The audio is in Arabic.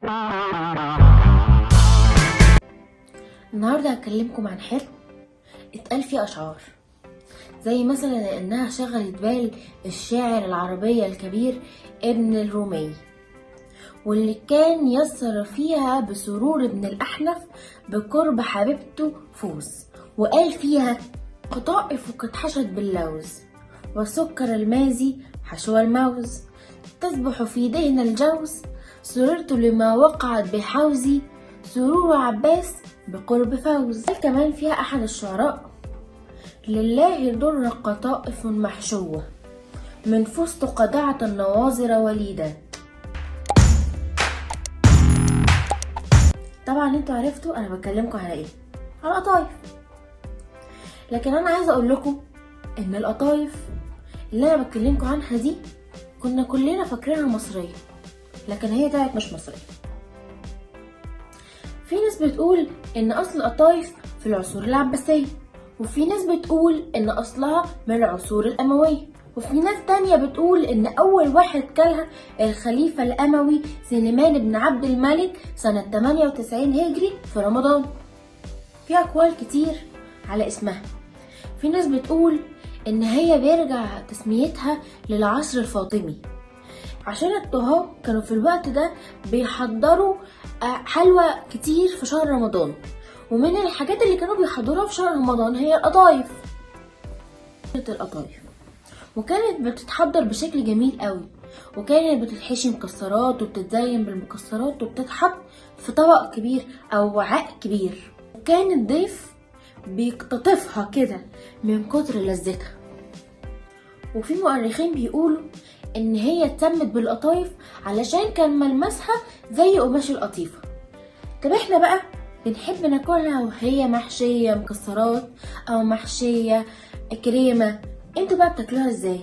النهاردة هكلمكم عن حلم اتقال فيه أشعار، زي مثلا إنها شغلت بال الشاعر العربي الكبير ابن الرومي، واللي كان يسر فيها بسرور ابن الأحنف بقرب حبيبته فوس، وقال فيها: قطائف قد حشت باللوز، وسكر المازي حشو الموز، تسبح في دهن الجوز، سررت لما وقعت بحوزي، سرور عباس بقرب فوز. قال كمان فيها أحد الشعراء: لله در قطائف محشوة، من فستق قدعة النواظر وليدة. طبعا انتوا عرفتوا انا بكلمكم على ايه، على القطايف. لكن انا عايزه اقول لكم ان القطايف اللي انا بكلمكم عنها دي كنا كلنا فاكرينها مصريه، لكن هي طلعت مش مصريه. في ناس بتقول ان اصل القطايف في العصور العباسيه، وفي ناس بتقول ان اصلها من العصور الامويه، وفي ناس تانية بتقول ان اول واحد كلها الخليفة الاموي سليمان بن عبد الملك سنة 98 هجري في رمضان. في اقوال كتير على اسمها. في ناس بتقول ان هي بيرجع تسميتها للعصر الفاطمي، عشان الطهاة كانوا في الوقت ده بيحضروا حلوى كتير في شهر رمضان، ومن الحاجات اللي كانوا بيحضروها في شهر رمضان هي القطايف. وكانت بتتحضر بشكل جميل قوي، وكانت بتتحشي مكسرات وبتتزين بالمكسرات وبتتحط في طبق كبير او وعاء كبير، وكان الضيف بيقتطفها كده من كتر لذتها. وفي مؤرخين بيقولوا ان هي اتسمت بالقطايف علشان كان ملمسها زي قماش القطيفة. طب احنا بقى بنحب ناكلها وهي محشية مكسرات او محشية كريمة، انتوا بقى بتاكلوها ازاي؟